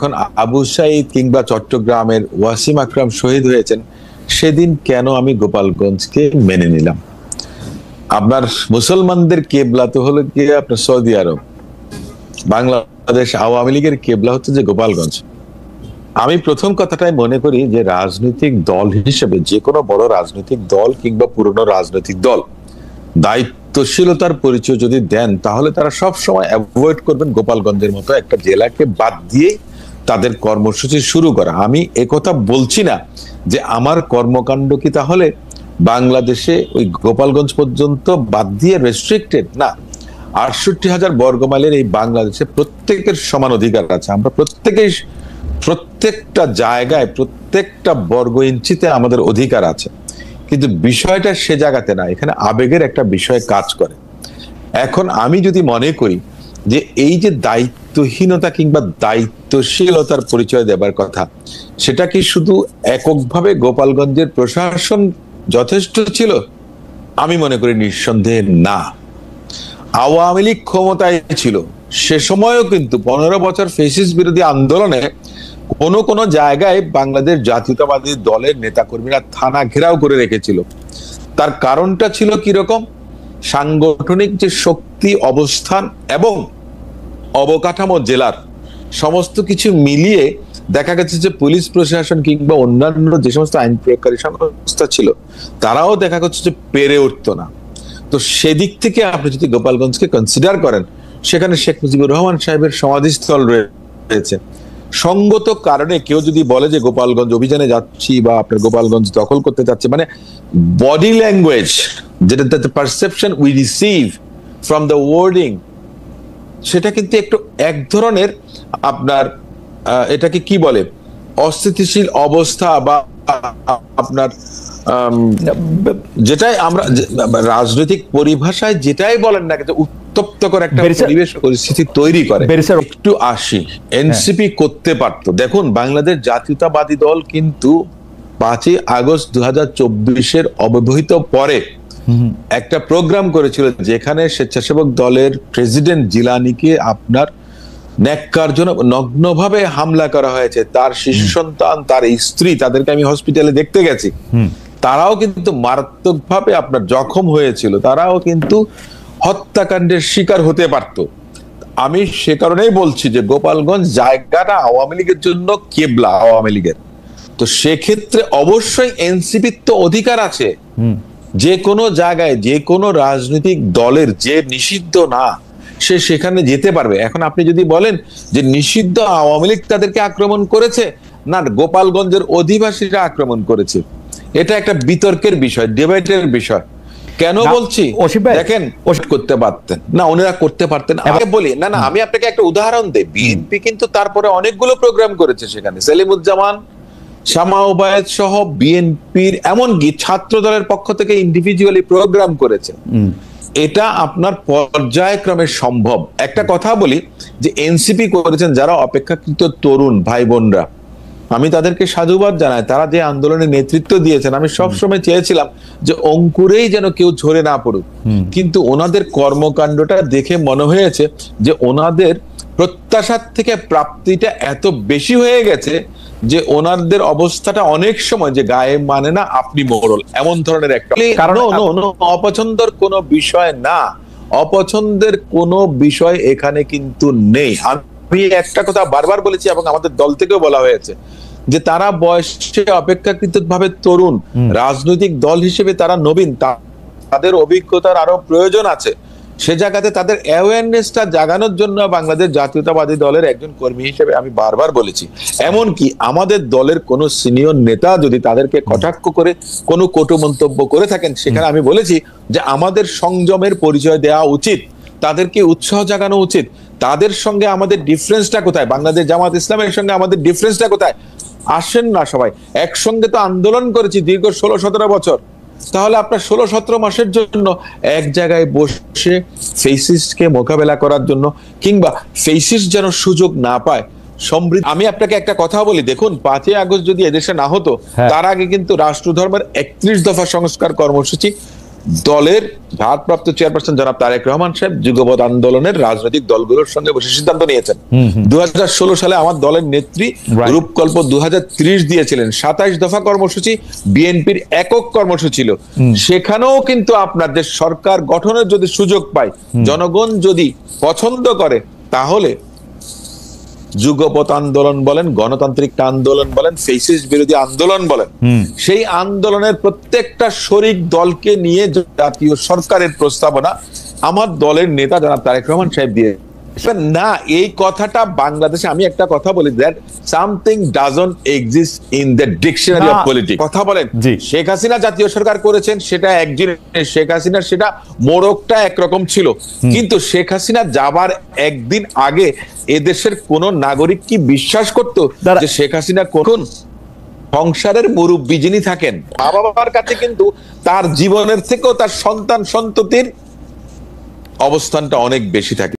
যখন আবু সাইদ কিংবা চট্টগ্রামের ওয়াসিম আকরাম শহীদ হয়েছেন, সেদিন কেন আমি গোপালগঞ্জকে মেনে নিলাম? আপনার মুসলমানদের কেবলা তো হলো গিয়ে আপনার সৌদি আরব, বাংলাদেশ আওয়ামী লীগের কেবলা হচ্ছে যে গোপালগঞ্জ। আমি প্রথম কথাটাই মনে করি যে রাজনৈতিক দল হিসেবে যে কোনো বড় রাজনৈতিক দল কিংবা পুরনো রাজনৈতিক দল দায়িত্বশীলতার পরিচয় যদি দেন, তাহলে তারা সব সময় অ্যাভয়েড করবেন গোপালগঞ্জের মতো একটা জেলাকে বাদ দিয়ে তাদের কর্মসূচি শুরু করা। আমি একথা বলছি না যে আমার কর্মকাণ্ড কি তাহলে বাংলাদেশে ওই গোপালগঞ্জ পর্যন্ত বাদ দিয়ে রেস্ট্রিক্টেড না। ৬৮,০০০ বর্গমাইলের এই বাংলাদেশে প্রত্যেকের সমান অধিকার আছে। আমরা প্রত্যেকেই প্রত্যেকটা জায়গায় প্রত্যেকটা বর্গ ইঞ্চিতে আমাদের অধিকার আছে, কিন্তু বিষয়টা সে জায়গাতে না, এখানে আবেগের একটা বিষয় কাজ করে। এখন আমি যদি মনে করি যে এই যে দায়িত্বহীনতা কিংবা দায়িত্বশীলতার পরিচয় দেবার কথা, সেটা কি শুধু এককভাবে গোপালগঞ্জের প্রশাসন যথেষ্ট ছিল? আমি মনে করি নিঃসন্দেহে না। আওয়ামী লীগ ক্ষমতায় ছিল, সে সময়ও কিন্তু 15 বছর ফ্যাসিস্ট বিরোধী আন্দোলনে কোন জায়গায় বাংলাদেশ জাতীয়তাবাদী দলের নেতাকর্মীরা থানা ঘেরাও করে রেখেছিল। তার কারণটা ছিল কিরকম? সাংগঠনিক যে শক্তি, অবস্থান এবং অবকাঠামো জেলার সমস্ত কিছু মিলিয়ে দেখা গেছে যে পুলিশ প্রশাসন কিংবা অন্যান্য যে সমস্ত আইন প্রয়োগকারী সংস্থা ছিল, তারাও দেখা যাচ্ছে যে পেরে উঠতো না। তো সেদিক থেকে আপনি যদি গোপালগঞ্জকে কনসিডার করেন, সেখানে শেখ মুজিবুর রহমান সাহেবের সমাধিস্থল রয়েছে। সঙ্গত কারণে কেউ যদি বলে যে গোপালগঞ্জ অভিযানে যাচ্ছি বা আপনার গোপালগঞ্জ দখল করতে যাচ্ছে, মানে বডি ল্যাঙ্গুয়েজ, যেটা perception we receive from the wording, সেটা কিন্তু একটু এক ধরনের আপনার এটাকে কি বলে, অস্থিতিশীল অবস্থা বা আপনার যেটাই আমরা রাজনৈতিক পরিভাষায় যেটাই বলেন না, উত্তপ্তকর একটা পরিবেশ পরিস্থিতি তৈরি করে। একটু আসি, এনসিপি করতে পারতো। দেখুন, বাংলাদেশ জাতীয়তাবাদী দল কিন্তু 5ই আগস্ট 2024 অব্যবহিত পরে একটা প্রোগ্রাম করেছিল, যেখানে স্বেচ্ছাসেবক দলের প্রেসিডেন্ট জিলানিকে আপনার ন্যাক্কারজনক নগ্নভাবে হামলা করা হয়েছে। তার শিশু সন্তান, তার স্ত্রী, তাদেরকে আমি হসপিটালে দেখতে গেছি, তারাও কিন্তু মারাত্মকভাবে আপনার জখম হয়েছিল, তারাও কিন্তু হত্যাকাণ্ডের শিকার হতে পারত। আমি সে কারণেই বলছি যে গোপালগঞ্জ জায়গাটা আওয়ামী লীগের জন্য কেবলা, আওয়ামী লীগের। তো সেক্ষেত্রে অবশ্যই এনসিপির তো অধিকার আছে যে কোনো জায়গায় যে কোনো রাজনৈতিক দলের যে নিষিদ্ধ না, সে সেখানে যেতে পারবে। এখন আপনি যদি বলেন যে নিষিদ্ধ আওয়ামী লীগ তাদেরকে আক্রমণ করেছে, না গোপালগঞ্জের অধিবাসীরা আক্রমণ করেছে, এটা একটা বিতর্কের বিষয়, ডিবেটের বিষয়। কেন বলছি দেখেন, করতে পারতেন না, ওনারা করতে পারতেন। আমি বলি না, আমি আপনাকে একটা উদাহরণ দেই। বিএনপি কিন্তু তারপরে অনেকগুলো প্রোগ্রাম করেছে, সেখানে সেলিমুজ্জামান, শামা ওবায়েদ সহ বিএনপির এমনকি ছাত্র দলের পক্ষ থেকে ইন্ডিভিজুয়ালি প্রোগ্রাম করেছে। এটা আপনার পর্যায়ক্রমে সম্ভব। একটা কথা বলি যে এনসিপি করেছেন যারা অপেক্ষাকৃত তরুণ ভাই বোনরা, আমি তাদেরকে সাধুবাদ জানাই। তারা যে আন্দোলনের নেতৃত্ব দিয়েছেন, আমি সবসময় চেয়েছিলাম যে অঙ্কুরেই যেন কেউ ঝরে না পড়ুক, কিন্তু ওনাদের কর্মকাণ্ডটা দেখে মনে হয়েছে যে ওনাদের প্রত্যাশার থেকে প্রাপ্তিটা এত বেশি হয়ে গেছে যে ওনাদের অবস্থাটা অনেক সময় যে গায়ে মানে না আপনি মোড়ল, এমন ধরনের একটা কারণ। অপছন্দের কোনো বিষয় না, অপছন্দের কোনো বিষয় এখানে কিন্তু নেই। আমি একটা কথা বারবার বলেছি এবং আমাদের দল থেকেও বলা হয়েছে যে তারা বয়সে অপেক্ষাকৃত ভাবে তরুণ, রাজনৈতিক দল হিসেবে তারা নবীন, তাদের অভিজ্ঞতার আরো প্রয়োজন আছে। সে জায়গাতে তাদের অ্যাওয়ারনেসটা জাগানোর জন্য বাংলাদেশ জাতীয়তাবাদী দলের একজন কর্মী হিসেবে আমি বারবার বলেছি। এমনকি আমাদের দলের কোন সিনিয়র নেতা যদি তাদেরকে কটাক্ষ করে কোনো কটু মন্তব্য করে থাকেন, সেখানে আমি বলেছি যে আমাদের সংযমের পরিচয় দেওয়া উচিত, তাদেরকে উৎসাহ জাগানো উচিত। তাদের সঙ্গে আমাদের ডিফারেন্সটা কোথায়? বাংলাদেশ জামাত ইসলামের সঙ্গে আমাদের ডিফারেন্সটা কোথায়? আসেন না সবাই একসঙ্গে তো আন্দোলন করেছি দীর্ঘ 16-17 বছর। তাহলে আপনার 16-17 মাসের জন্য এক জায়গায় বসে ফেসিস্টকে মোকাবেলা করার জন্য কিংবা ফেসিস্ট যেন সুযোগ না পায় সমৃদ্ধি। আমি আপনাকে একটা কথা বলি, দেখুন 5ই আগস্ট যদি এদেশে না হতো, তার আগে কিন্তু রাষ্ট্রধর্মের 31 দফা সংস্কার কর্মসূচি দলের ভারপ্রাপ্ত চেয়ারপারসন জনাব তারেক রহমান সাহেব যুগপৎ আন্দোলনের রাজনৈতিক দলগুলোর সঙ্গে বসে সিদ্ধান্ত নিয়েছেন। 2016 সালে আমার দলের নেত্রী রূপকল্প 2030 দিয়েছিলেন, 27 দফা কর্মসূচি বিএনপির একক কর্মসূচি ছিল। সেখানেও কিন্তু আপনাদের সরকার গঠনের যদি সুযোগ পায়, জনগণ যদি পছন্দ করে, তাহলে যুগপৎ আন্দোলন বলেন, গণতান্ত্রিক আন্দোলন বলেন, ফ্যাসিস্ট বিরোধী আন্দোলন বলেন, সেই আন্দোলনের প্রত্যেকটা শরিক দলকে নিয়ে জাতীয় সরকারের প্রস্তাবনা আমার দলের নেতা জনাব তারেক রহমান সাহেব দিয়ে না। এই কথাটা বাংলাদেশে, আমি একটা কথা বলি, that something doesn't exist in the dictionary of politics. কথা বলেন, শেখ হাসিনা জাতীয় সরকার করেছেন, সেটা এক জিনিস, শেখ হাসিনার সেটা মোড়কটা একরকম ছিল, কিন্তু শেখ হাসিনা যাবার একদিন আগে এদেশের কোন নাগরিক কি বিশ্বাস করতো যে শেখ হাসিনা কোন সংসারের মুরব্বী যিনি থাকেন, মা বাবার কাছে কিন্তু তার জীবনের থেকেও তার সন্তান সন্ততির অবস্থানটা অনেক বেশি থাকে।